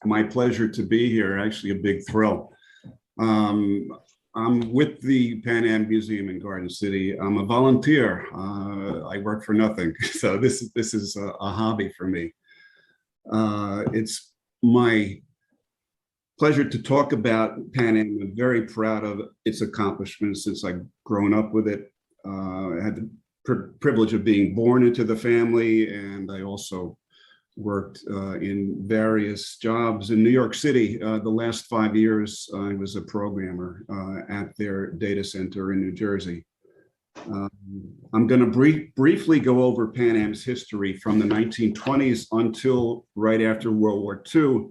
my pleasure to be here, actually a big thrill. Um, I'm with the Pan Am Museum in Garden City. I'm a volunteer. I work for nothing. So this is a hobby for me. It's my pleasure to talk about Pan Am. I'm very proud of its accomplishments since I've grown up with it. I had the privilege of being born into the family, and I also worked in various jobs in New York City. The last 5 years, I was a programmer at their data center in New Jersey. I'm going to briefly go over Pan Am's history from the 1920s until right after World War II,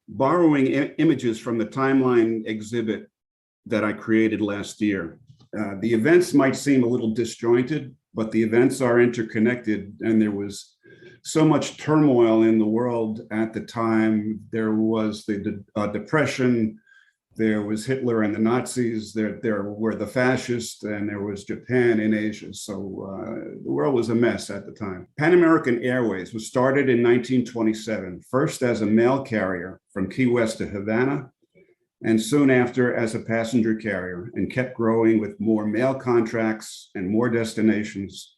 borrowing images from the timeline exhibit that I created last year. The events might seem a little disjointed, but the events are interconnected, and there was so much turmoil in the world at the time. There was the Depression, there was Hitler and the Nazis, there were the fascists, and there was Japan in Asia. So the world was a mess at the time. Pan American Airways was started in 1927, first as a mail carrier from Key West to Havana, and soon after as a passenger carrier, and kept growing with more mail contracts and more destinations,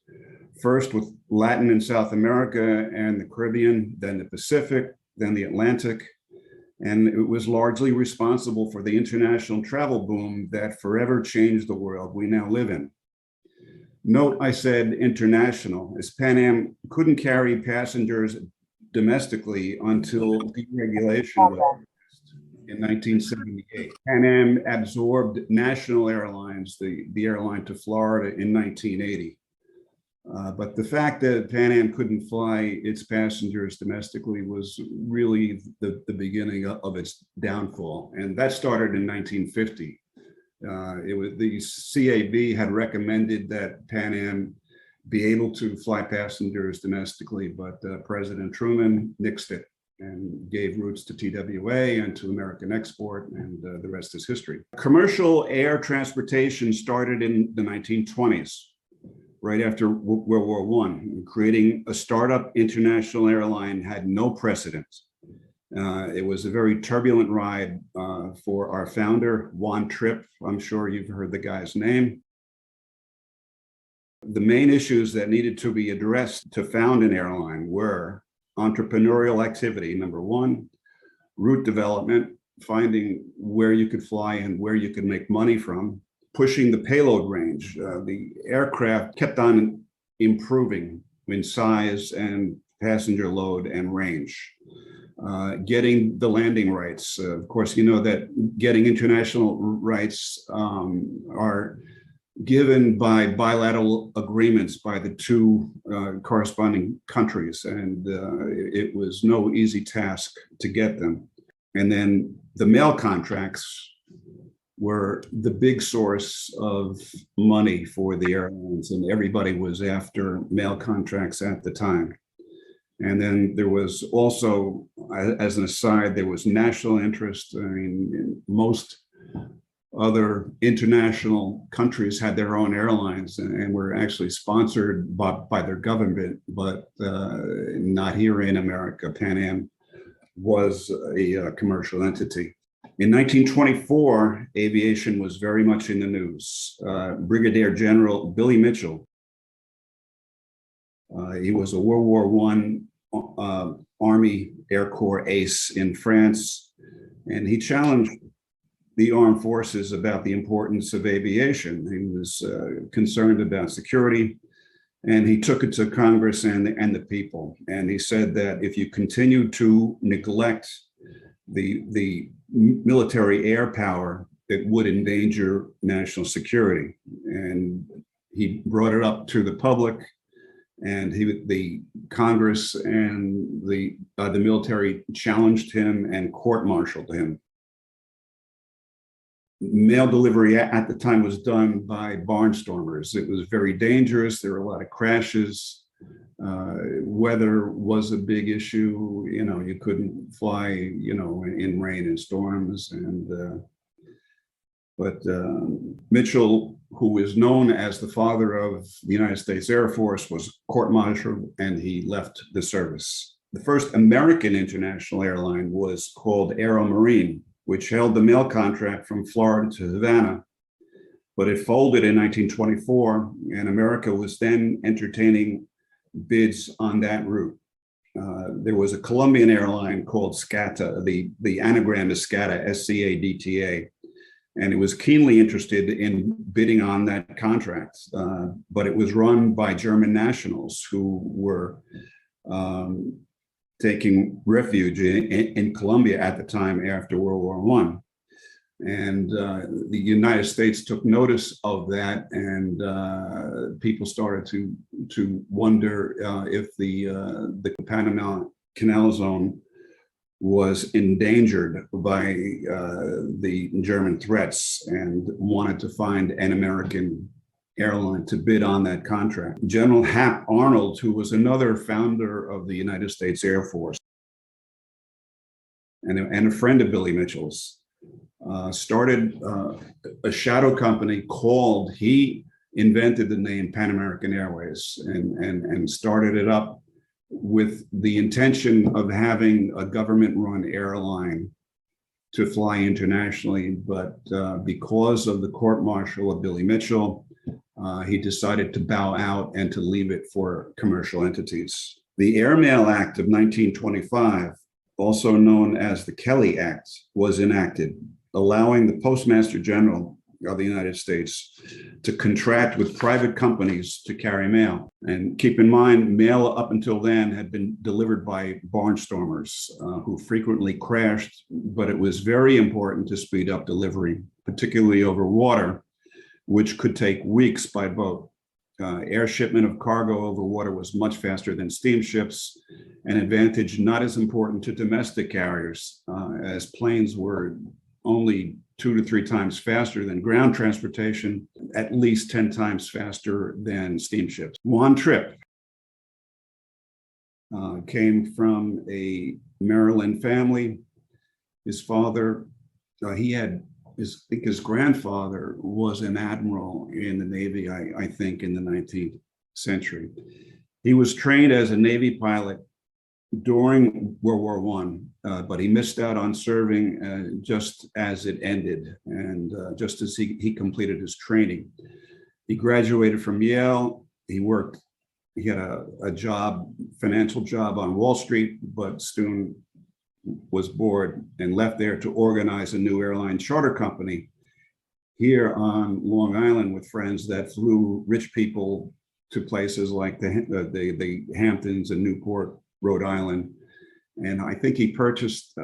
first with Latin and South America and the Caribbean, then the Pacific, then the Atlantic. And it was largely responsible for the international travel boom that forever changed the world we now live in. Note I said international, as Pan Am couldn't carry passengers domestically until deregulation was in 1978. Pan Am absorbed National Airlines, the airline to Florida, in 1980. But the fact that Pan Am couldn't fly its passengers domestically was really the beginning of its downfall. And that started in 1950. It was the CAB had recommended that Pan Am be able to fly passengers domestically, but President Truman nixed it and gave routes to TWA and to American Export, and the rest is history. Commercial air transportation started in the 1920s. Right after World War I, creating a startup international airline had no precedent. It was a very turbulent ride for our founder, Juan Tripp. I'm sure you've heard the guy's name. The main issues that needed to be addressed to found an airline were entrepreneurial activity, number one, route development, finding where you could fly and where you could make money from, pushing the payload range. The aircraft kept on improving in size and passenger load and range. Getting the landing rights. Of course, you know that getting international rights are given by bilateral agreements by the two corresponding countries, and it was no easy task to get them. And then the mail contracts were the big source of money for the airlines, and everybody was after mail contracts at the time. And then there was also, as an aside, there was national interest. I mean, most other international countries had their own airlines and were actually sponsored by their government, but not here in America. Pan Am was a commercial entity. In 1924, aviation was very much in the news. Brigadier General Billy Mitchell, he was a World War I Army Air Corps ace in France, and he challenged the armed forces about the importance of aviation. He was concerned about security, and he took it to Congress and the people. And he said that if you continue to neglect the military air power, it would endanger national security. And he brought it up to the public, and the Congress and the military challenged him and court-martialed him. Mail delivery at the time was done by barnstormers. It was very dangerous. There were a lot of crashes. Weather was a big issue. You know, you couldn't fly, in rain and storms. But Mitchell, who is known as the father of the United States Air Force, was court-martialed, and he left the service. The first American international airline was called Aeromarine, which held the mail contract from Florida to Havana, but it folded in 1924, and America was then entertaining bids on that route. There was a Colombian airline called SCATA, the anagram is SCATA, SCADTA, and it was keenly interested in bidding on that contract, but it was run by German nationals who were taking refuge in Colombia at the time after World War I. And the United States took notice of that, and people started to wonder if the Panama Canal Zone was endangered by the German threats, and wanted to find an American airline to bid on that contract. General Hap Arnold, who was another founder of the United States Air Force and a friend of Billy Mitchell's, started a shadow company called, he invented the name Pan American Airways, and started it up with the intention of having a government-run airline to fly internationally. But because of the court-martial of Billy Mitchell, he decided to bow out and to leave it for commercial entities. The Airmail Act of 1925, also known as the Kelly Act, was enacted, allowing the Postmaster General of the United States to contract with private companies to carry mail. And keep in mind, mail up until then had been delivered by barnstormers who frequently crashed, but it was very important to speed up delivery, particularly over water, which could take weeks by boat. Air shipment of cargo over water was much faster than steamships, an advantage not as important to domestic carriers, as planes were only 2 to 3 times faster than ground transportation, at least 10 times faster than steamships. Juan Tripp came from a Maryland family. His father, I think his grandfather was an admiral in the Navy, I think in the 19th century. He was trained as a Navy pilot during World War I, but he missed out on serving just as it ended, and just as he completed his training. He graduated from Yale. He had a job, financial job on Wall Street, but soon was bored and left there to organize a new airline charter company here on Long Island with friends that flew rich people to places like the Hamptons and Newport, Rhode Island. And I think he purchased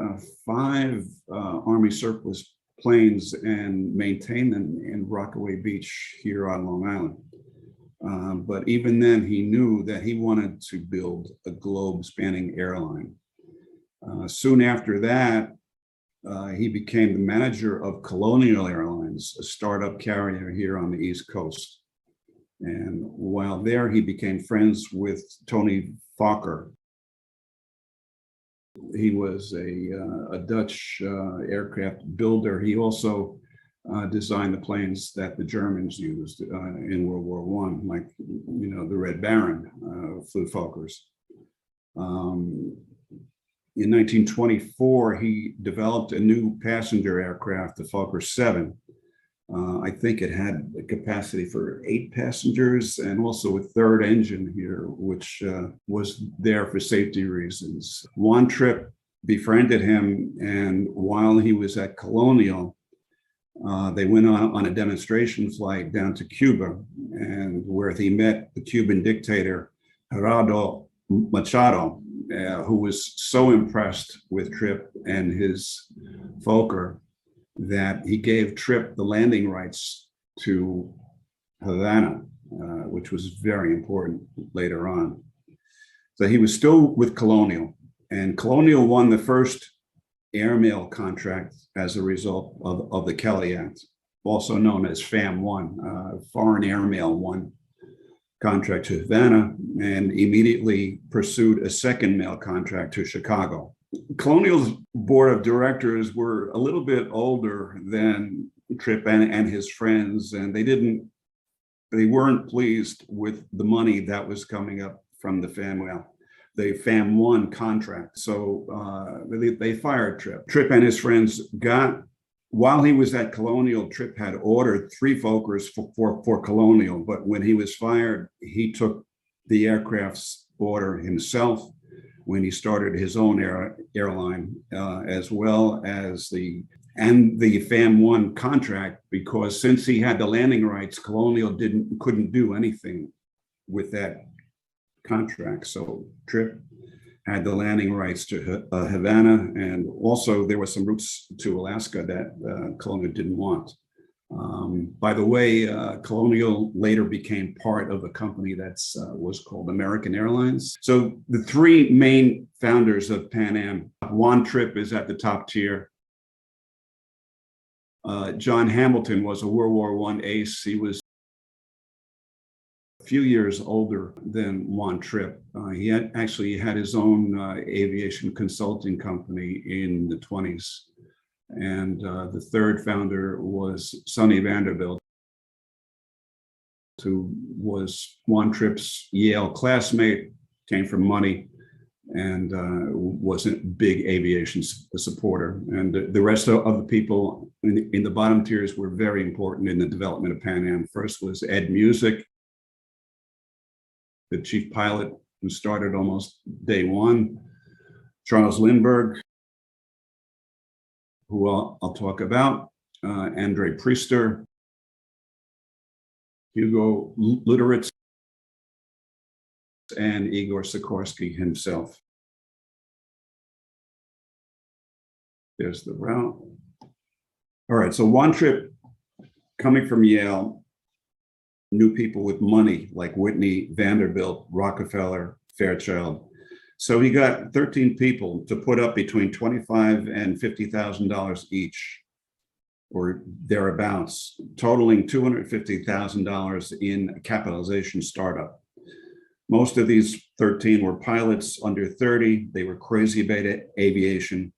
5 Army surplus planes and maintained them in Rockaway Beach here on Long Island. But even then, he knew that he wanted to build a globe-spanning airline. Soon after that, he became the manager of Colonial Airlines, a startup carrier here on the East Coast. And while there, he became friends with Tony Fokker. He was a Dutch aircraft builder. He also designed the planes that the Germans used in World War I, like, the Red Baron flew Fokkers. In 1924, he developed a new passenger aircraft, the Fokker 7. I think it had a capacity for 8 passengers, and also a third engine here, which was there for safety reasons. Juan Tripp befriended him, and while he was at Colonial, they went on a demonstration flight down to Cuba, and where he met the Cuban dictator, Gerardo Machado, who was so impressed with Tripp and his Fokker that he gave Tripp the landing rights to Havana, which was very important later on. So he was still with Colonial, and Colonial won the first airmail contract as a result of the Kelly Act, also known as FAM-1, Foreign Airmail 1 contract to Havana, and immediately pursued a second mail contract to Chicago. Colonial's board of directors were a little bit older than Tripp and his friends, and they weren't pleased with the money that was coming up from the fan mail. the FAM-1 contract. So they fired Tripp. Tripp and his friends while he was at Colonial, Tripp had ordered 3 Fokkers for Colonial, but when he was fired, he took the aircraft's order himself when he started his own airline, as well as the FAM-1 contract, because since he had the landing rights, Colonial couldn't do anything with that contract. So Tripp had the landing rights to Havana, and also there were some routes to Alaska that Colonial didn't want. By the way, Colonial later became part of a company that was called American Airlines. So the 3 main founders of Pan Am, Juan Tripp is at the top tier. John Hamilton was a World War I ace. He was a few years older than Juan Tripp. He actually had his own aviation consulting company in the 20s. And the third founder was Sonny Vanderbilt, who was Juan Tripp's Yale classmate, came from money, and was a big aviation supporter. And the rest of the people in the bottom tiers were very important in the development of Pan Am. First was Ed Music, the chief pilot who started almost day one. Charles Lindbergh, who I'll talk about, Andre Priester, Hugo Luteritz, and Igor Sikorsky himself. There's the route. All right, so Juan Tripp, coming from Yale, knew people with money like Whitney, Vanderbilt, Rockefeller, Fairchild. So he got 13 people to put up between $25,000 and $50,000 each, or thereabouts, totaling $250,000 in capitalization startup. Most of these 13 were pilots under 30. They were crazy about aviation,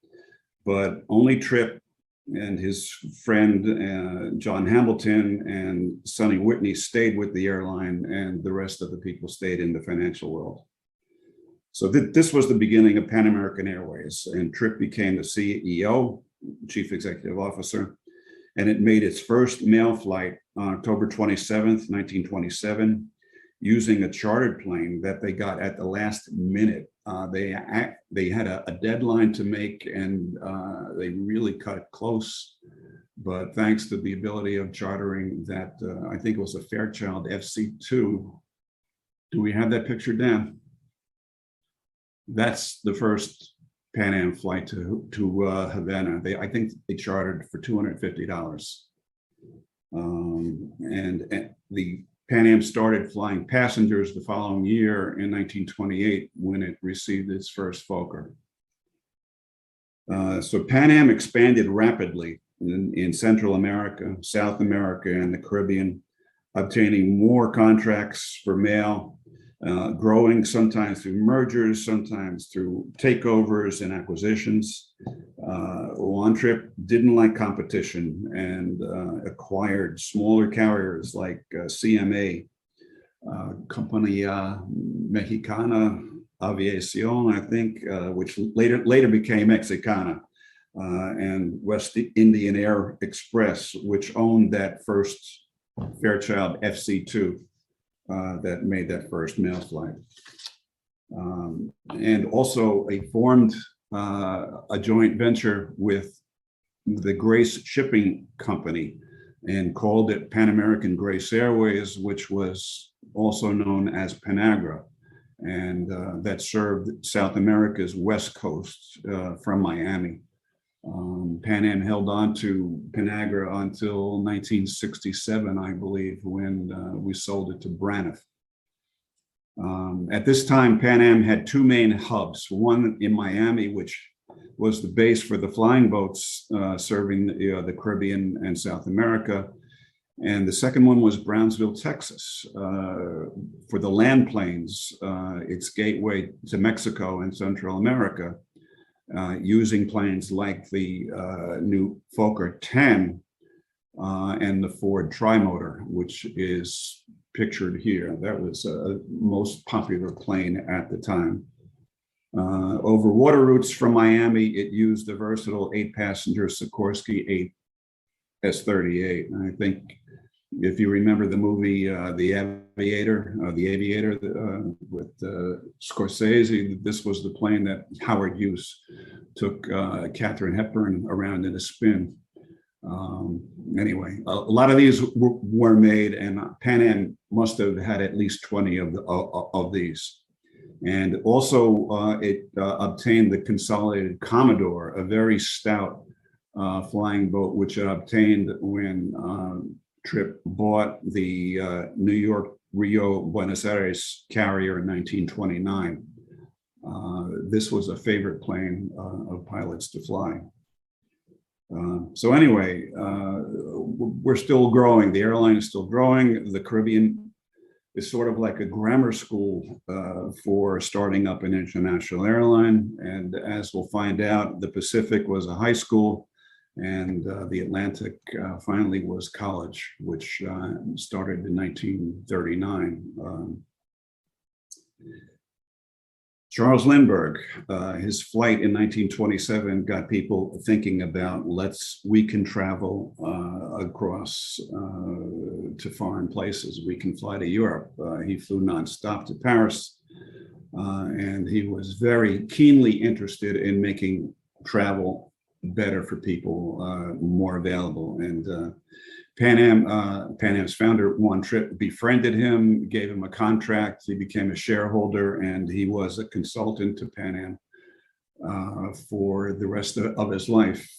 but only Tripp and his friend John Hamilton and Sonny Whitney stayed with the airline, and the rest of the people stayed in the financial world. So this was the beginning of Pan American Airways, and Tripp became the CEO, Chief Executive Officer, and it made its first mail flight on October 27th, 1927, using a chartered plane that they got at the last minute. They had a deadline to make, and they really cut it close. But thanks to the ability of chartering that, I think it was a Fairchild FC2. Do we have that picture, Dan? That's the first Pan Am flight to Havana. I think they chartered for $250. And the Pan Am started flying passengers the following year in 1928 when it received its first Fokker. So Pan Am expanded rapidly in Central America, South America, and the Caribbean, obtaining more contracts for mail, growing sometimes through mergers, sometimes through takeovers and acquisitions. Juan Tripp didn't like competition and acquired smaller carriers like CMA, Compañía Mexicana Aviación, I think, which later became Mexicana, and West Indian Air Express, which owned that first Fairchild FC2 that made that first mail flight. And also they formed a joint venture with the Grace Shipping Company and called it Pan American Grace Airways, which was also known as Panagra, and that served South America's West Coast from Miami. Pan Am held on to Panagra until 1967, I believe, when we sold it to Braniff. At this time, Pan Am had 2 main hubs, one in Miami, which was the base for the flying boats serving the Caribbean and South America. And the second one was Brownsville, Texas, for the land planes, its gateway to Mexico and Central America, using planes like the new Fokker 10 and the Ford Trimotor, which is pictured here. That was the most popular plane at the time. Over water routes from Miami, it used a versatile 8-passenger Sikorsky 8 S-38. And I think if you remember the movie The Aviator, with Scorsese, this was the plane that Howard Hughes took Katharine Hepburn around in a spin. Anyway, a lot of these were made, and Pan Am must have had at least 20 of these. And also it obtained the Consolidated Commodore, a very stout flying boat, which it obtained when Tripp bought the New York, Rio, Buenos Aires carrier in 1929. This was a favorite plane of pilots to fly. So anyway, we're still growing. The airline is still growing. The Caribbean is sort of like a grammar school for starting up an international airline. And as we'll find out, the Pacific was a high school, and the Atlantic finally was college, which started in 1939. Charles Lindbergh, his flight in 1927 got people thinking about we can travel across to foreign places. We can fly to Europe. He flew nonstop to Paris, and he was very keenly interested in making travel better for people, more available. And Pan Am's founder, Juan Tripp, befriended him, gave him a contract. He became a shareholder, and he was a consultant to Pan Am for the rest of his life,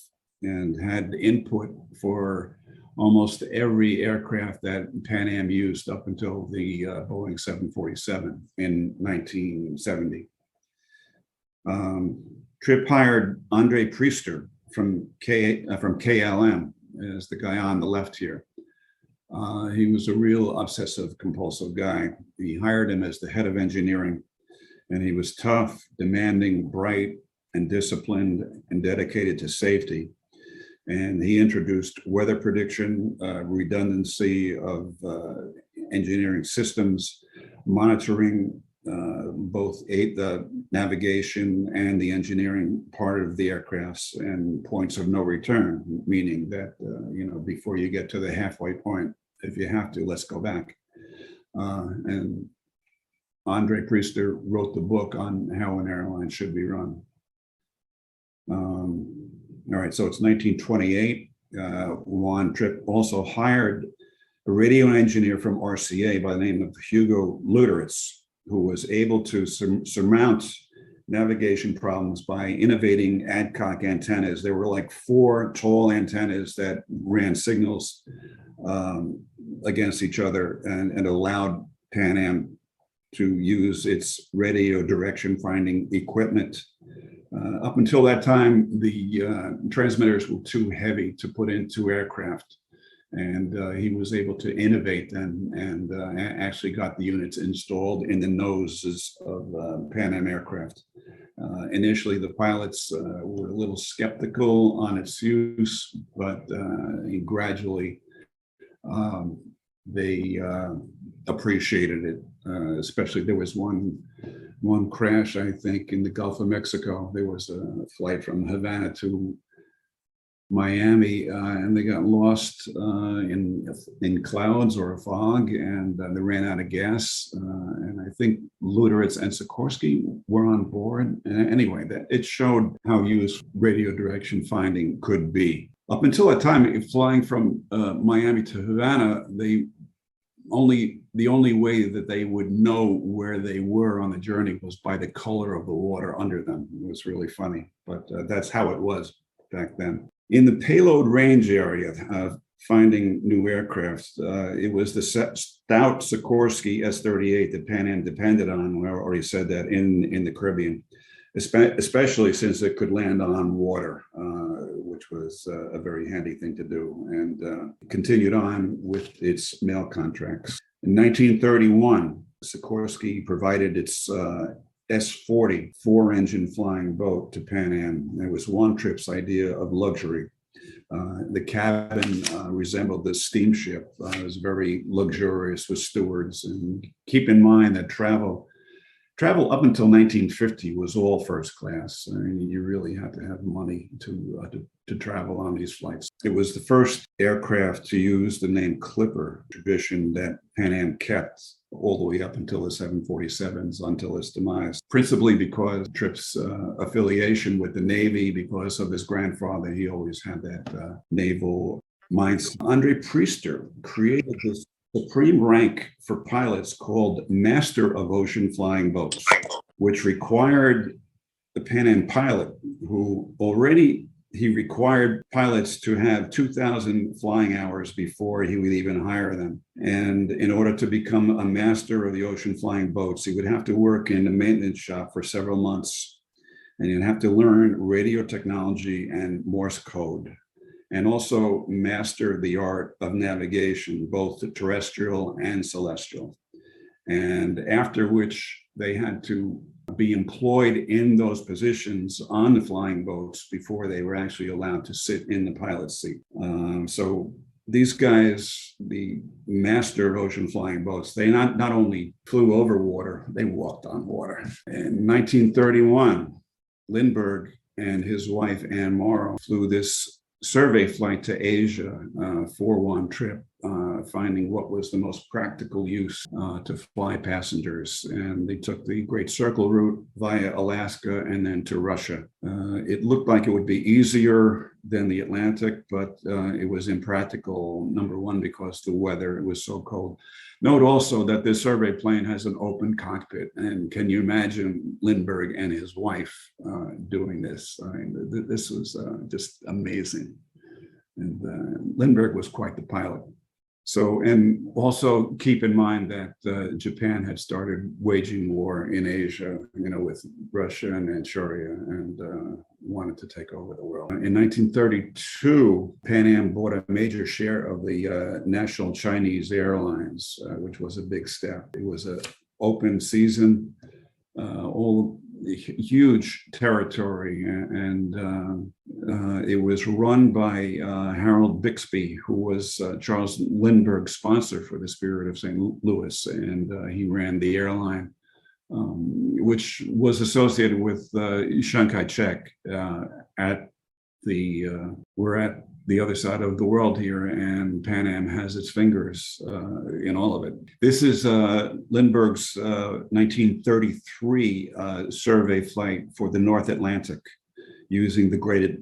and had input for almost every aircraft that Pan Am used up until the Boeing 747 in 1970. Tripp hired Andre Priester from KLM, as the guy on the left here. He was a real obsessive compulsive guy. He hired him as the head of engineering, and he was tough, demanding, bright, and disciplined, and dedicated to safety. And he introduced weather prediction, redundancy of engineering systems, monitoring both the navigation and the engineering part of the aircrafts, and points of no return, meaning that, before you get to the halfway point, if you have to, let's go back. And Andre Priester wrote the book on how an airline should be run. All right, so it's 1928. Juan Tripp also hired a radio engineer from RCA by the name of Hugo Luetich, who was able to surmount navigation problems by innovating adcock antennas. There were like 4 tall antennas that ran signals against each other, and allowed Pan Am to use its radio direction finding equipment. Up until that time, the transmitters were too heavy to put into aircraft. And he was able to innovate then, and actually got the units installed in the noses of Pan Am aircraft. Initially, the pilots were a little skeptical on its use, but gradually they appreciated it. Especially, there was one crash, I think, in the Gulf of Mexico. There was a flight from Havana to Miami, and they got lost in clouds or a fog, and they ran out of gas. And I think Luetich and Sikorsky were on board. Anyway, it showed how used radio direction finding could be. Up until that time, flying from Miami to Havana, the only way that they would know where they were on the journey was by the color of the water under them. It was really funny, but that's how it was back then. In the payload range area, finding new aircraft, it was the stout Sikorsky S-38 that Pan Am depended on. We already said that in the Caribbean, especially since it could land on water, which was a very handy thing to do, and continued on with its mail contracts. In 1931, Sikorsky provided its S-40 4-engine flying boat to Pan Am. It was Juan Tripp's idea of luxury. The cabin resembled the steamship. It was very luxurious with stewards. And keep in mind that travel Travel up until 1950 was all first class. I mean, you really had to have money to travel on these flights. It was the first aircraft to use the name Clipper, tradition that Pan Am kept all the way up until the 747s, until its demise, principally because Tripp's affiliation with the Navy. Because of his grandfather, he always had that naval mindset. Andre Priester created this supreme rank for pilots called Master of Ocean Flying Boats, which required the Pan Am pilot, who already he required pilots to have 2,000 flying hours before he would even hire them. And in order to become a master of the ocean flying boats, he would have to work in a maintenance shop for several months. And he'd have to learn radio technology and Morse code, and also master the art of navigation, both terrestrial and celestial. And after which they had to be employed in those positions on the flying boats before they were actually allowed to sit in the pilot's seat. So these guys, the master of ocean flying boats, they not only flew over water, they walked on water. In 1931, Lindbergh and his wife, Anne Morrow, flew this survey flight to Asia for Juan Tripp, finding what was the most practical use to fly passengers. And they took the Great Circle route via Alaska and then to Russia. It looked like it would be easier than the Atlantic, but it was impractical, number one, because the weather, it was so cold. Note also that this survey plane has an open cockpit. And can you imagine Lindbergh and his wife doing this? I mean, this was just amazing. And Lindbergh was quite the pilot. So, and also keep in mind that Japan had started waging war in Asia, with Russia and Manchuria, and wanted to take over the world. In 1932, Pan Am bought a major share of the National Chinese Airlines, which was a big step. It was an open season, all huge territory, and it was run by Harold Bixby, who was Charles Lindbergh's sponsor for the Spirit of St. Louis, and he ran the airline, which was associated with Chiang Kai-shek. We're at the other side of the world here, and Pan Am has its fingers in all of it. This is Lindbergh's 1933 survey flight for the North Atlantic, using the Great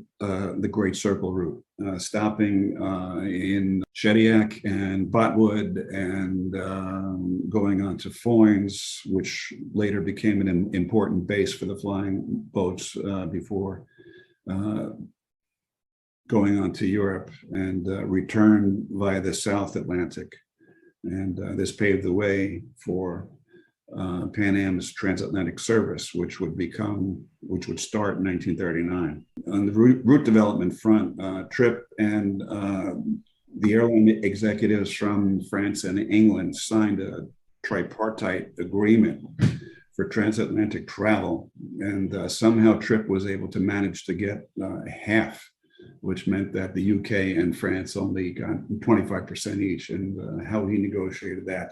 Circle route, stopping in Shediac and Botwood, and going on to Foynes, which later became an important base for the flying boats before going on to Europe, and return via the South Atlantic. And this paved the way for Pan Am's transatlantic service, which would start in 1939. On the route development front, Tripp and the airline executives from France and England signed a tripartite agreement for transatlantic travel, and somehow Tripp was able to manage to get half, which meant that the UK and France only got 25% each. And how he negotiated that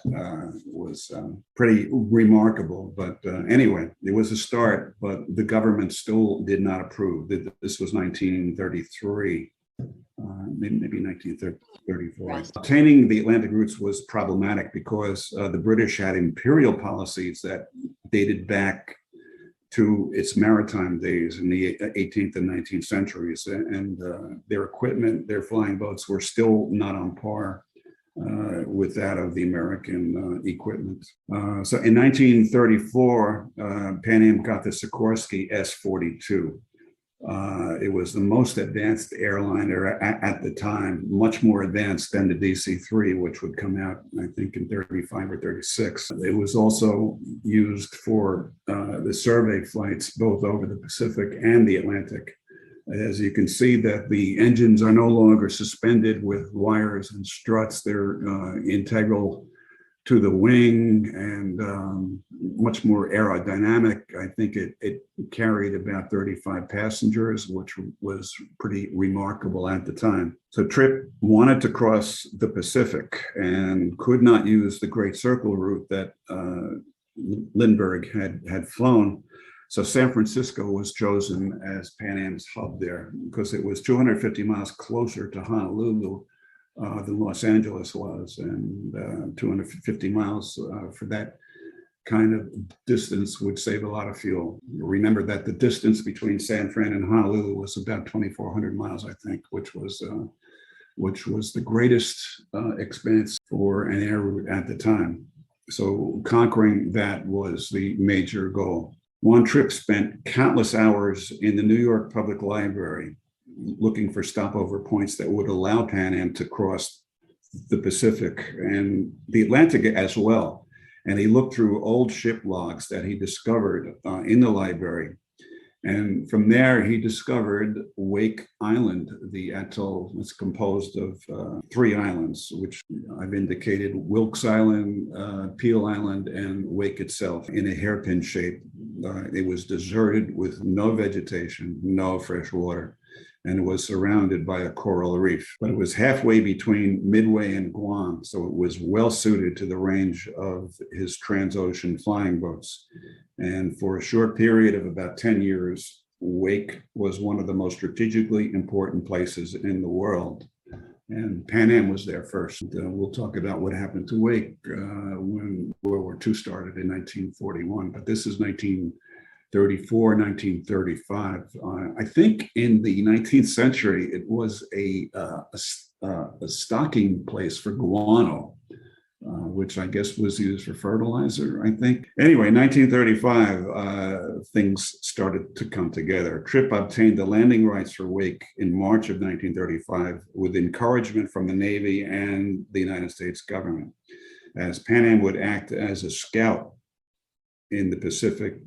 was pretty remarkable. But anyway, it was a start, but the government still did not approve. This was 1933, maybe 1934. Obtaining the Atlantic routes was problematic because the British had imperial policies that dated back to its maritime days in the 18th and 19th centuries. And their equipment, their flying boats, were still not on par with that of the American equipment. So in 1934, Pan Am got the Sikorsky S-42. It was the most advanced airliner at the time, much more advanced than the DC-3, which would come out, I think, in 35 or 36. It was also used for the survey flights, both over the Pacific and the Atlantic. As you can see, that the engines are no longer suspended with wires and struts. They're integral to the wing, and much more aerodynamic. I think it carried about 35 passengers, which was pretty remarkable at the time. So Tripp wanted to cross the Pacific and could not use the Great Circle route that Lindbergh had flown. So San Francisco was chosen as Pan Am's hub there because it was 250 miles closer to Honolulu than Los Angeles was, and 250 miles for that kind of distance would save a lot of fuel. Remember that the distance between San Fran and Honolulu was about 2,400 miles, I think, which was the greatest expanse for an air route at the time. So conquering that was the major goal. Juan Tripp spent countless hours in the New York Public Library looking for stopover points that would allow Pan Am to cross the Pacific and the Atlantic as well. And he looked through old ship logs that he discovered in the library. And from there, he discovered Wake Island. The atoll was composed of 3 islands, which I've indicated: Wilkes Island, Peel Island, and Wake itself, in a hairpin shape. It was deserted with no vegetation, no fresh water, and it was surrounded by a coral reef. But it was halfway between Midway and Guam, so it was well suited to the range of his transocean flying boats. And for a short period of about 10 years, Wake was one of the most strategically important places in the world. And Pan Am was there first. We'll talk about what happened to Wake when World War II started in 1941, but this is 1934, 1935. I think in the 19th century, it was a stocking place for guano, which I guess was used for fertilizer, I think. Anyway, 1935, things started to come together. Tripp obtained the landing rights for Wake in March of 1935 with encouragement from the Navy and the United States government, as Pan Am would act as a scout in the Pacific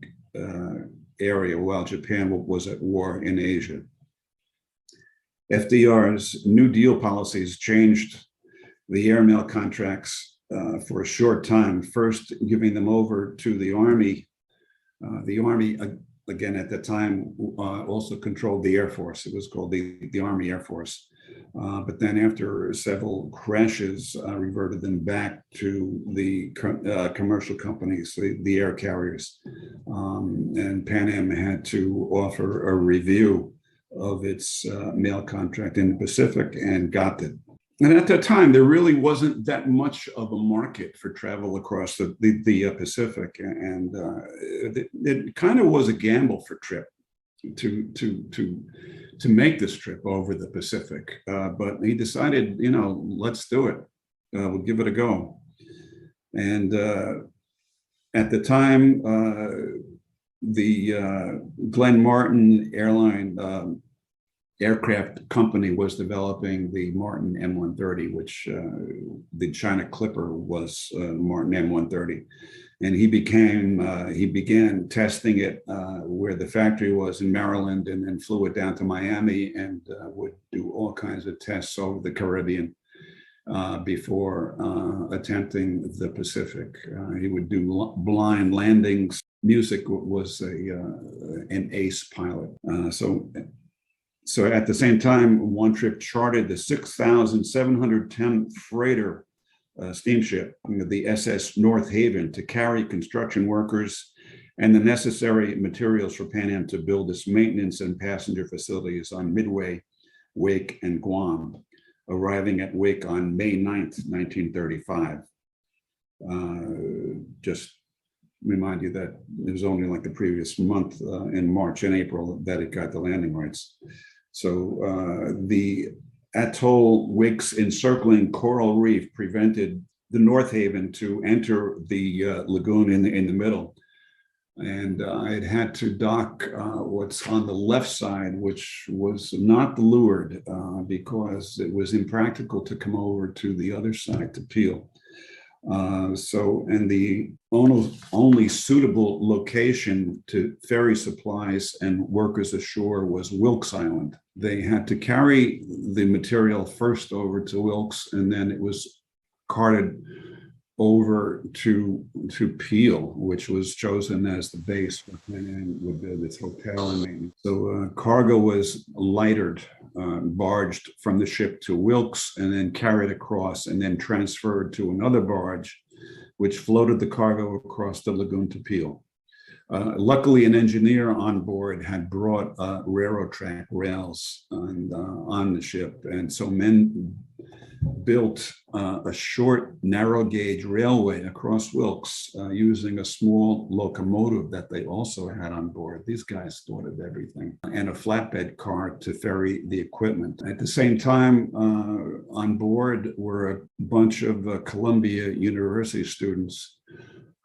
area while Japan was at war in Asia. FDR's New Deal policies changed the airmail contracts for a short time, first giving them over to the Army. The Army, again, at the time, also controlled the Air Force. It was called the Army Air Force. But then after several crashes, reverted them back to the commercial companies, the air carriers. And Pan Am had to offer a review of its mail contract in the Pacific and got it. And at that time, there really wasn't that much of a market for travel across the Pacific, and it kind of was a gamble for Tripp to make this trip over the Pacific. But he decided, let's do it. We'll give it a go. And at the time, the Glenn Martin airline aircraft company was developing the Martin M130, which the China Clipper was Martin M130. And he began testing it where the factory was in Maryland, and then flew it down to Miami and would do all kinds of tests over the Caribbean before attempting the Pacific. He would do blind landings. Music was an ace pilot. So at the same time, Juan Tripp chartered the 6,710 freighter steamship, the SS North Haven, to carry construction workers and the necessary materials for Pan Am to build its maintenance and passenger facilities on Midway, Wake, and Guam, arriving at Wake on May 9th, 1935. Just remind you that it was only like the previous month in March and April that it got the landing rights. So the atoll Wake's encircling coral reef prevented the North Haven to enter the lagoon in the middle. And it had to dock what's on the left side, which was not the leeward, because it was impractical to come over to the other side to Peel. And the only suitable location to ferry supplies and workers ashore was Wilkes Island. They had to carry the material first over to Wilkes, and then it was carted over to Peel, which was chosen as the base for Pan Am with its hotel and maintenance. So cargo was lightered, barged from the ship to Wilkes, and then carried across, and then transferred to another barge which floated the cargo across the lagoon to Peel. Luckily, an engineer on board had brought railroad track rails on the ship, and so men built a short, narrow gauge railway across Wilkes using a small locomotive that they also had on board. These guys thought of everything, and a flatbed car to ferry the equipment. At the same time, on board were a bunch of Columbia University students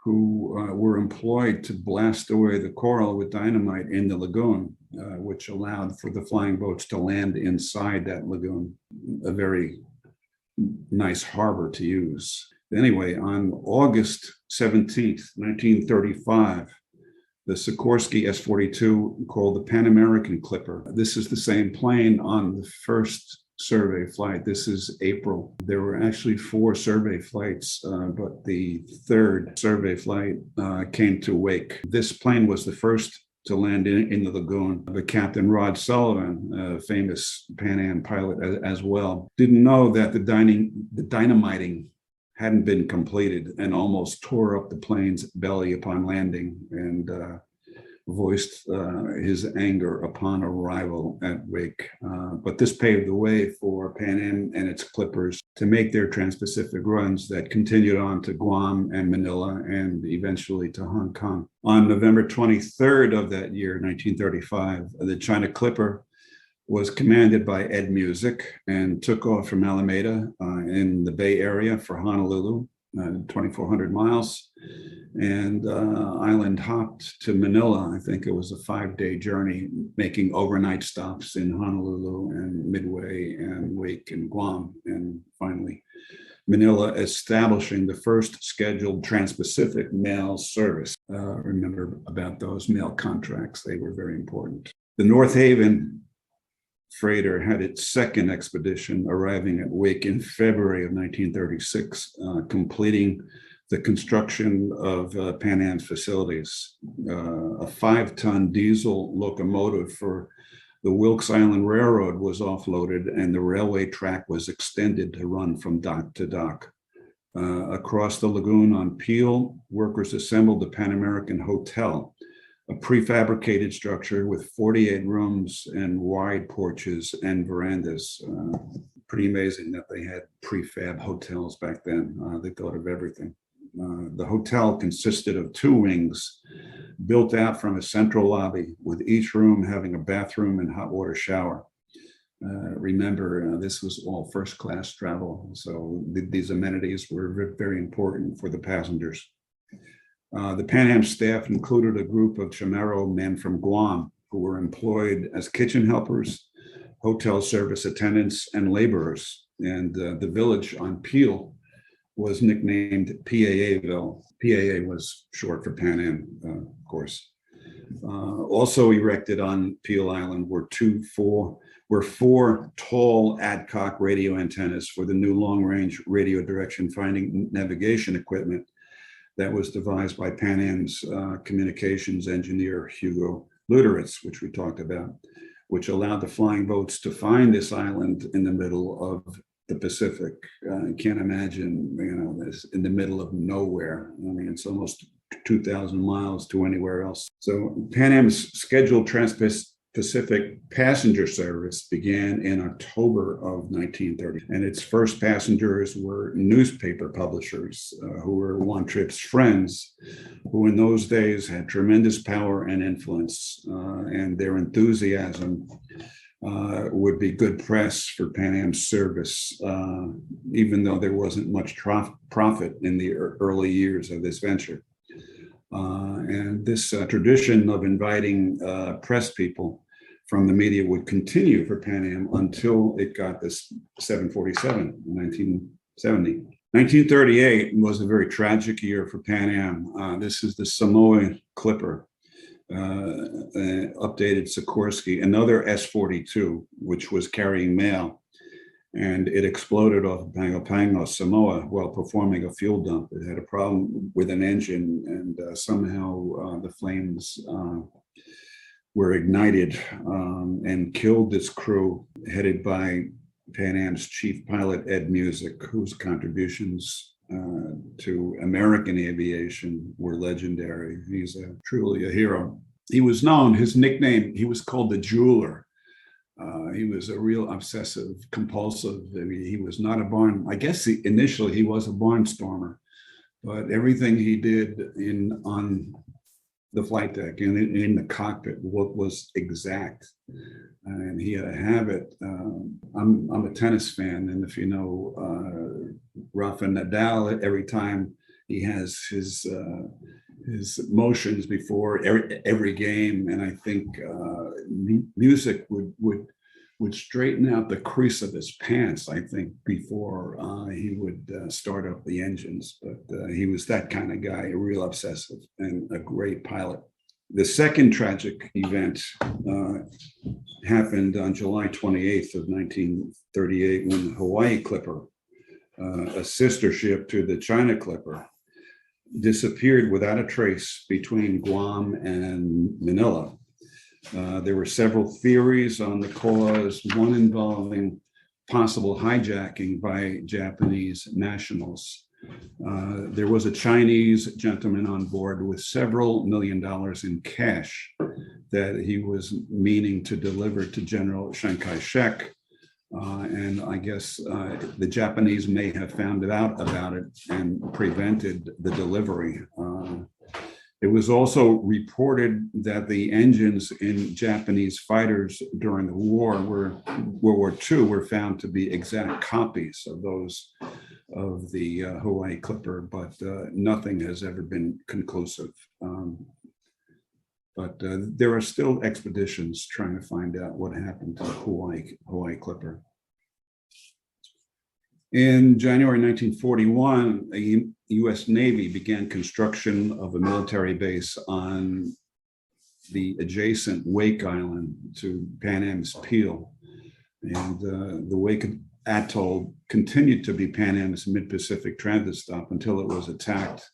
who were employed to blast away the coral with dynamite in the lagoon, which allowed for the flying boats to land inside that lagoon, a very nice harbor to use. Anyway, on August 17th, 1935, the Sikorsky S-42 called the Pan American Clipper. This is the same plane on the first survey flight. This is April. There were actually 4 survey flights, but the third survey flight came to wake. This plane was the first to land in the lagoon. But Captain Rod Sullivan, a famous Pan Am pilot as well, didn't know that the dynamiting hadn't been completed and almost tore up the plane's belly upon landing, and voiced his anger upon arrival at Wake. But this paved the way for Pan Am and its clippers to make their Trans-Pacific runs that continued on to Guam and Manila and eventually to Hong Kong. On November 23rd of that year, 1935, the China Clipper was commanded by Ed Music and took off from Alameda in the Bay Area for Honolulu, 2,400 miles, and island hopped to Manila. I think it was a 5-day journey, making overnight stops in Honolulu and Midway and Wake and Guam, and finally Manila, establishing the first scheduled Trans-Pacific mail service. Remember about those mail contracts, they were very important. The North Haven freighter had its second expedition, arriving at Wake in February of 1936, completing the construction of Pan Am's facilities. A 5-ton diesel locomotive for the Wilkes Island Railroad was offloaded, and the railway track was extended to run from dock to dock. Across the lagoon on Peel, workers assembled the Pan American Hotel, a prefabricated structure with 48 rooms and wide porches and verandas. Pretty amazing that they had prefab hotels back then. They thought of everything. The hotel consisted of 2 wings built out from a central lobby, with each room having a bathroom and hot water shower. Remember, this was all first-class travel, so these amenities were very important for the passengers. The Pan Am staff included a group of Chamorro men from Guam who were employed as kitchen helpers, hotel service attendants, and laborers. And the village on Peel was nicknamed PAAville. PAA was short for Pan Am, of course. Also erected on Peel Island were 4 tall Adcock radio antennas for the new long-range radio direction finding navigation equipment that was devised by Pan Am's communications engineer, Hugo Luetich, which we talked about, which allowed the flying boats to find this island in the middle of the Pacific. I can't imagine, this in the middle of nowhere. I mean, it's almost 2,000 miles to anywhere else. So Pan Am's scheduled Trans-Pacific passenger service began in October of 1930, and its first passengers were newspaper publishers who were Juan Tripp's friends, who in those days had tremendous power and influence, and their enthusiasm would be good press for Pan Am's service, even though there wasn't much profit in the early years of this venture. And this tradition of inviting press people from the media would continue for Pan Am until it got this 747 in 1970. 1938 was a very tragic year for Pan Am. This is the Samoa Clipper, updated Sikorsky, another S-42, which was carrying mail, and it exploded off of Pago Pago, Samoa, while performing a fuel dump. It had a problem with an engine, and somehow the flames were ignited and killed its crew, headed by Pan Am's chief pilot, Ed Music, whose contributions to American aviation were legendary. He's truly a hero. He was known, his nickname, he was called the Jeweler. He was a real obsessive compulsive. I mean, he was not a I guess initially he was a barnstormer, but everything he did on the flight deck and in the cockpit was exact. And he had a habit. I'm a tennis fan, and if you know Rafa Nadal, every time he has his motions before every game, and I think music would straighten out the crease of his pants, I think, before he would start up the engines. But he was that kind of guy, a real obsessive and a great pilot. The second tragic event happened on July 28th of 1938 when the Hawaii Clipper, a sister ship to the China Clipper, disappeared without a trace between Guam and Manila. There were several theories on the cause, one involving possible hijacking by Japanese nationals. There was a Chinese gentleman on board with several $1 million in cash that he was meaning to deliver to General Chiang Kai-shek. And I guess the Japanese may have found out about it and prevented the delivery. It was also reported that the engines in Japanese fighters during the World War II were found to be exact copies of those of the Hawaii Clipper, but nothing has ever been conclusive. But there are still expeditions trying to find out what happened to the Hawaii Clipper. In January 1941, the U.S. Navy began construction of a military base on the adjacent Wake Island to Pan Am's Peel. And the Wake Atoll continued to be Pan Am's mid-Pacific transit stop until it was attacked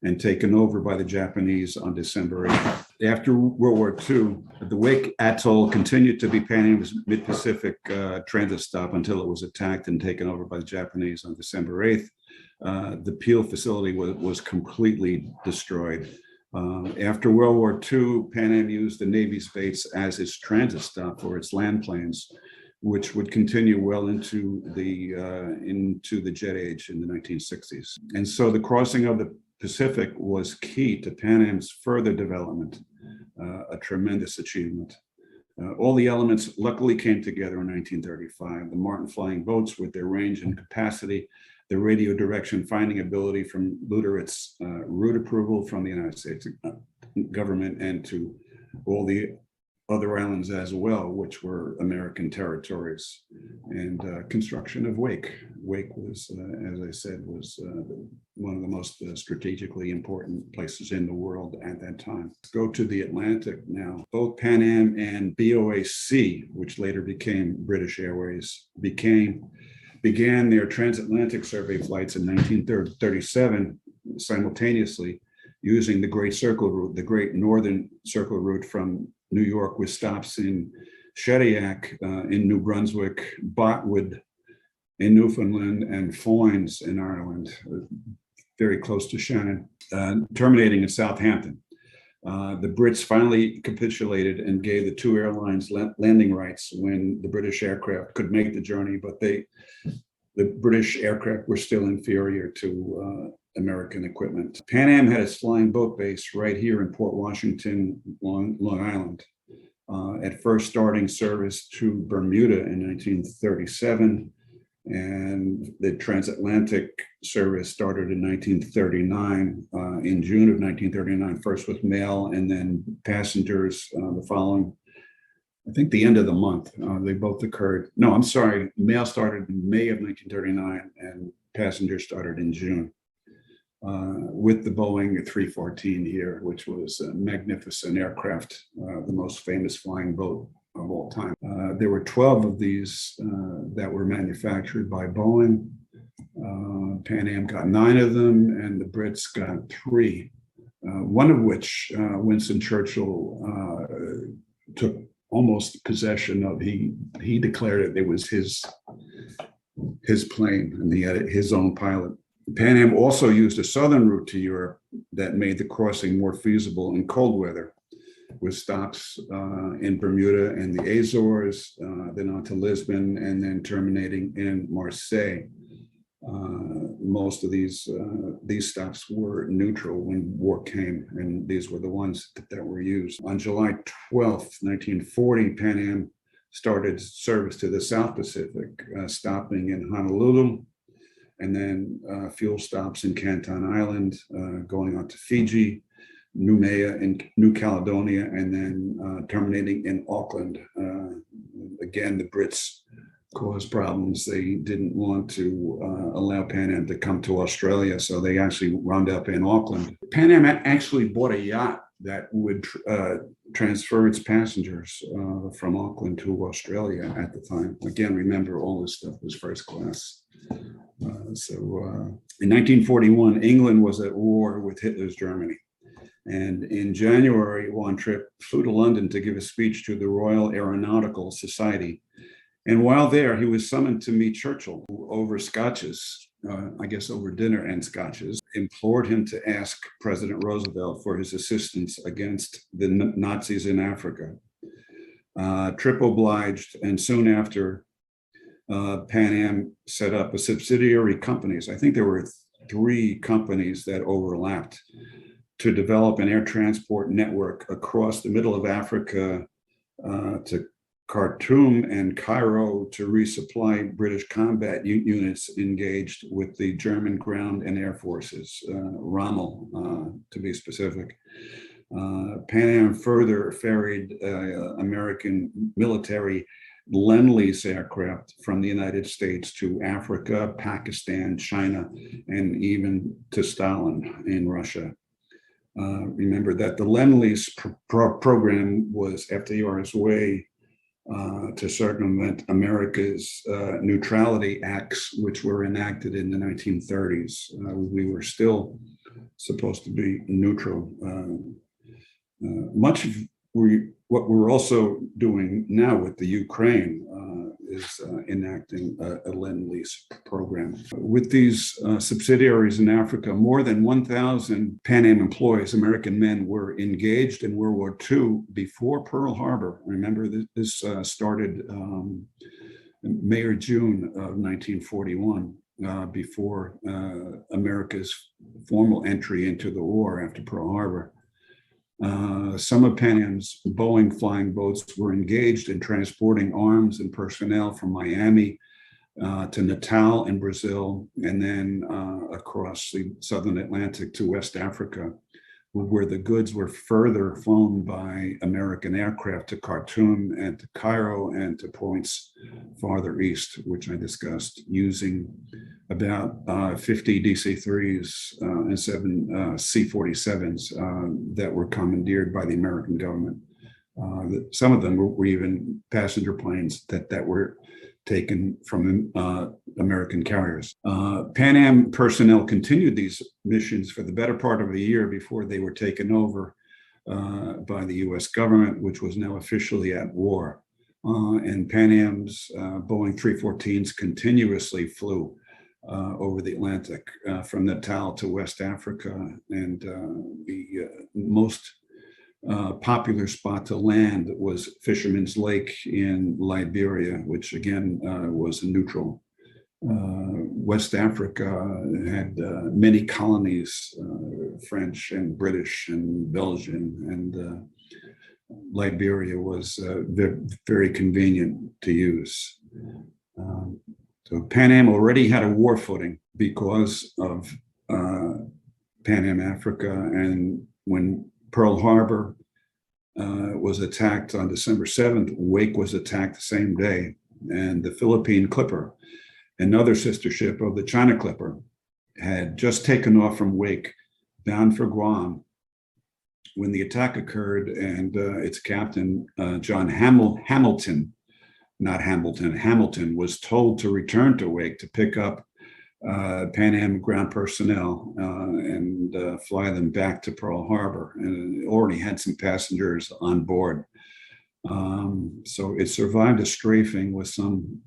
and taken over by the Japanese on December 8th. After World War II, the Wake Atoll continued to be Pan Am's mid-Pacific transit stop until it was attacked and taken over by the Japanese on December 8th. The Peel facility was completely destroyed. After World War II, Pan Am used the Navy's base as its transit stop for its land planes, which would continue well into the jet age in the 1960s. And so the crossing of the Pacific was key to Pan Am's further development, a tremendous achievement. All the elements luckily came together in 1935. The Martin flying boats with their range and capacity, the radio direction finding ability from Luterich's route approval from the United States government, and to all the other islands as well, which were American territories, and construction of Wake. Wake was, as I said, was one of the most strategically important places in the world at that time. Let's go to the Atlantic now. Both Pan Am and BOAC, which later became British Airways, began their transatlantic survey flights in 1937 simultaneously, using the Great Circle route, the Great Northern Circle route from New York, with stops in Shediac in New Brunswick, Botwood in Newfoundland, and Foynes in Ireland, very close to Shannon, terminating in Southampton. The Brits finally capitulated and gave the two airlines landing rights when the British aircraft could make the journey, but the British aircraft were still inferior to American equipment. Pan Am had its flying boat base right here in Port Washington, Long Island, at first starting service to Bermuda in 1937, and the transatlantic service started in 1939, in June of 1939, first with mail and then passengers the following, I think, the end of the month. They both occurred. No, I'm sorry. Mail started in May of 1939 and passengers started in June. With the Boeing 314 here, which was a magnificent aircraft, the most famous flying boat of all time. There were 12 of these that were manufactured by Boeing. Pan Am got 9 of them, and the Brits got 3. One of which Winston Churchill took almost possession of. He declared it was his plane, and he had his own pilot. Pan Am also used a southern route to Europe that made the crossing more feasible in cold weather, with stops in Bermuda and the Azores, then on to Lisbon, and then terminating in Marseille. Most of these stops were neutral when war came, and these were the ones that were used. On July 12th, 1940, Pan Am started service to the South Pacific, stopping in Honolulu, and then fuel stops in Canton Island, going on to Fiji, Noumea and New Caledonia, and then terminating in Auckland. Again, the Brits caused problems. They didn't want to allow Pan Am to come to Australia, so they actually wound up in Auckland. Pan Am actually bought a yacht that would transfer its passengers from Auckland to Australia at the time. Again, remember, all this stuff was first class. In 1941, England was at war with Hitler's Germany. And in January, Juan Tripp flew to London to give a speech to the Royal Aeronautical Society. And while there, he was summoned to meet Churchill, who over scotches, over dinner and scotches, implored him to ask President Roosevelt for his assistance against the Nazis in Africa. Tripp obliged, and soon after, Pan Am set up a subsidiary companies. I think there were 3 companies that overlapped to develop an air transport network across the middle of Africa to Khartoum and Cairo to resupply British combat units engaged with the German ground and air forces, Rommel, to be specific. Pan Am further ferried American military Lend-Lease aircraft from the United States to Africa, Pakistan, China, and even to Stalin in Russia. Remember that the Lend-Lease program was FDR's way to circumvent America's neutrality acts, which were enacted in the 1930s. We were still supposed to be neutral. Much of what we're also doing now with the Ukraine is enacting a Lend-Lease program. With these subsidiaries in Africa, more than 1,000 Pan Am employees, American men, were engaged in World War II before Pearl Harbor. Remember, this started May or June of 1941, before America's formal entry into the war after Pearl Harbor. Some of Pan Am's Boeing flying boats were engaged in transporting arms and personnel from Miami to Natal in Brazil, and then across the southern Atlantic to West Africa, where the goods were further flown by American aircraft to Khartoum and to Cairo and to points farther east, which I discussed, using about 50 DC-3s and 7 C-47s that were commandeered by the American government. Some of them were even passenger planes that were taken from American carriers. Pan Am personnel continued these missions for the better part of a year before they were taken over by the US government, which was now officially at war. And Pan Am's Boeing 314s continuously flew over the Atlantic from Natal to West Africa, and the most popular spot to land was Fisherman's Lake in Liberia, which again was neutral. West Africa had many colonies, French and British and Belgian, and Liberia was very convenient to use. So Pan Am already had a war footing because of Pan Am Africa, and when Pearl Harbor was attacked on December 7th, Wake was attacked the same day, and the Philippine Clipper, another sister ship of the China Clipper, had just taken off from Wake bound for Guam when the attack occurred, and its captain, John Hamilton was told to return to Wake to pick up Pan Am ground personnel and fly them back to Pearl Harbor, and it already had some passengers on board. So it survived a strafing with some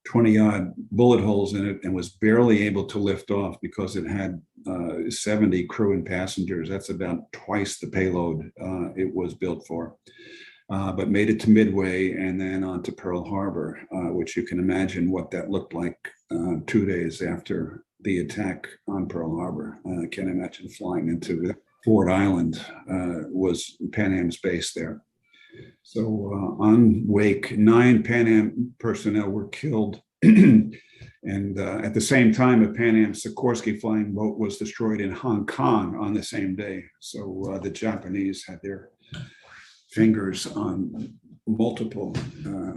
20 odd bullet holes in it and was barely able to lift off because it had 70 crew and passengers. That's about twice the payload it was built for. But made it to Midway and then on to Pearl Harbor, which you can imagine what that looked like 2 days after the attack on Pearl Harbor. I can't imagine flying into Ford Island, was Pan Am's base there. So on Wake, 9 Pan Am personnel were killed. And at the same time, a Pan Am Sikorsky flying boat was destroyed in Hong Kong on the same day. So the Japanese had their fingers on multiple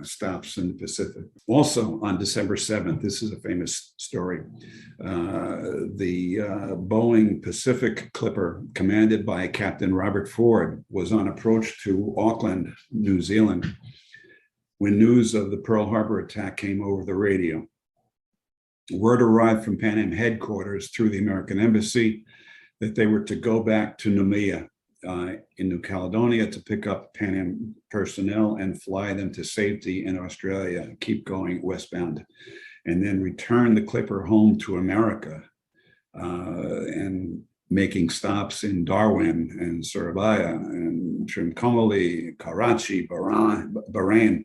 stops in the Pacific. Also on December 7th, this is a famous story, the Boeing Pacific Clipper, commanded by Captain Robert Ford, was on approach to Auckland, New Zealand, when news of the Pearl Harbor attack came over the radio. Word arrived from Pan Am headquarters through the American Embassy that they were to go back to Noumea in New Caledonia to pick up Pan Am personnel and fly them to safety in Australia, keep going westbound, and then return the Clipper home to America, and making stops in Darwin and Surabaya and Trincomalee, Karachi, Bahrain,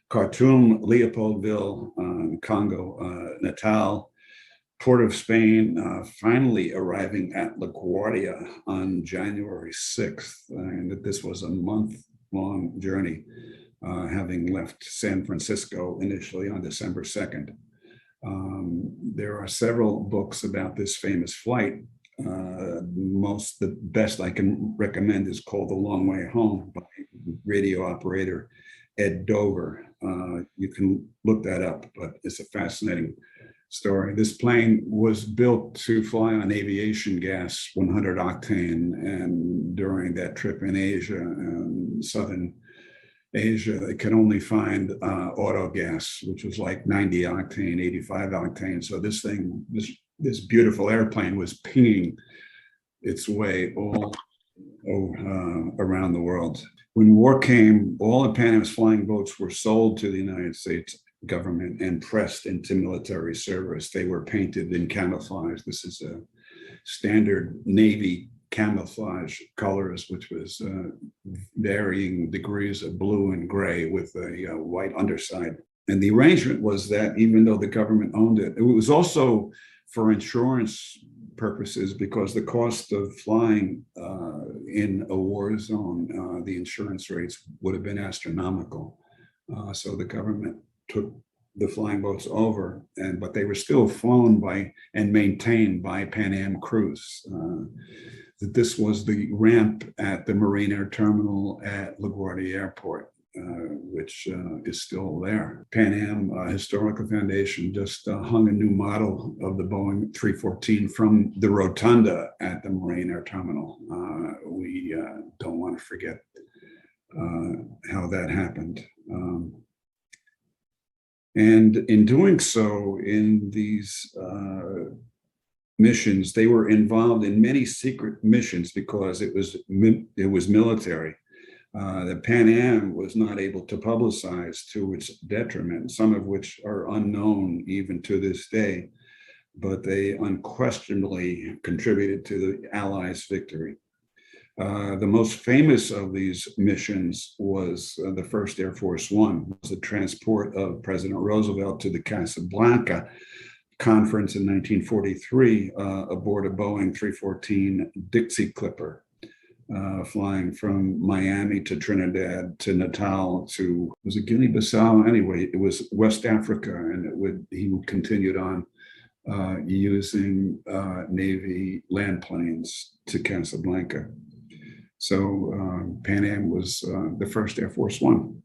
Khartoum, Leopoldville, Congo, Natal, Port of Spain, finally arriving at LaGuardia on January 6th. And that this was a month-long journey, having left San Francisco initially on December 2nd. There are several books about this famous flight. The best I can recommend is called The Long Way Home by radio operator Ed Dover. You can look that up, but it's a fascinating story. This plane was built to fly on aviation gas, 100 octane, and during that trip in Asia and Southern Asia, they could only find auto gas, which was like 90 octane, 85 octane. So this thing, this beautiful airplane was pinging its way all around the world. When war came, all of Pan Am's flying boats were sold to the United States government and pressed into military service. They were painted in camouflage. This is a standard Navy camouflage colors, which was varying degrees of blue and gray with a white underside. And the arrangement was that even though the government owned it, it was also for insurance purposes, because the cost of flying in a war zone, the insurance rates would have been astronomical. So the government took the flying boats over, but they were still flown by and maintained by Pan Am crews. That this was the ramp at the Marine Air Terminal at LaGuardia Airport, which is still there. Pan Am Historical Foundation just hung a new model of the Boeing 314 from the rotunda at the Marine Air Terminal. We don't want to forget how that happened. And in doing so, in these missions, they were involved in many secret missions because it was military. The Pan Am was not able to publicize to its detriment, some of which are unknown even to this day, but they unquestionably contributed to the Allies' victory. The most famous of these missions was the first Air Force One, was the transport of President Roosevelt to the Casablanca conference in 1943 aboard a Boeing 314 Dixie Clipper, flying from Miami to Trinidad to Natal to, was it Guinea-Bissau? Anyway, it was West Africa, and he continued on using Navy land planes to Casablanca. So Pan Am was the first Air Force One.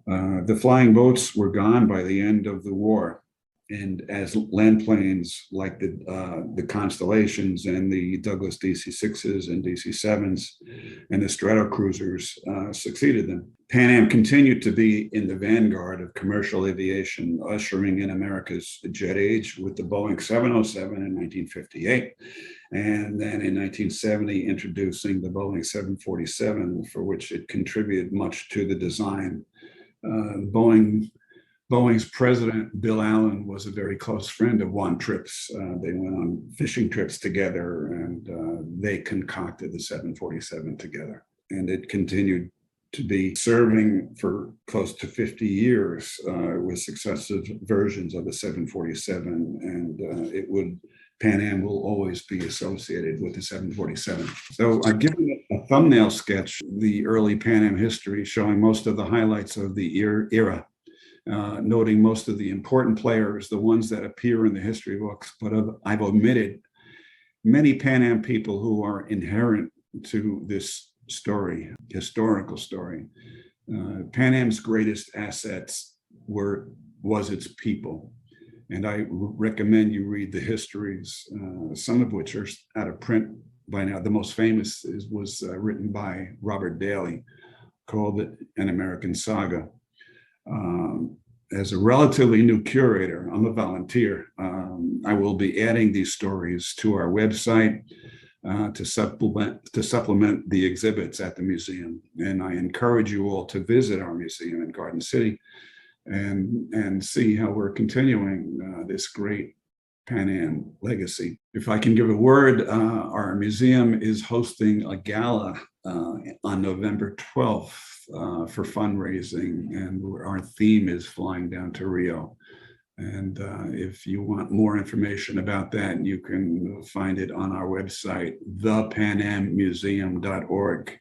The flying boats were gone by the end of the war. And as land planes like the Constellations and the Douglas DC-6s and DC-7s and the Stratocruisers succeeded them, Pan Am continued to be in the vanguard of commercial aviation, ushering in America's jet age with the Boeing 707 in 1958. And then in 1970, introducing the Boeing 747, for which it contributed much to the design. Boeing Boeing's president, Bill Allen, was a very close friend of Juan Tripp's. They went on fishing trips together, and they concocted the 747 together. And it continued to be serving for close to 50 years with successive versions of the 747. And Pan Am will always be associated with the 747. So I've given it a thumbnail sketch, the early Pan Am history, showing most of the highlights of the era. Noting most of the important players, the ones that appear in the history books, but I've omitted many Pan Am people who are inherent to this story, historical story. Pan Am's greatest assets was its people. And I recommend you read the histories, some of which are out of print by now. The most famous was written by Robert Daly, called An American Saga. As a relatively new curator, I'm a volunteer. I will be adding these stories to our website to supplement the exhibits at the museum. And I encourage you all to visit our museum in Garden City and see how we're continuing this great Pan Am legacy. If I can give a word, our museum is hosting a gala on November 12th for fundraising, and our theme is Flying Down to Rio. And if you want more information about that, you can find it on our website, thepanammuseum.org.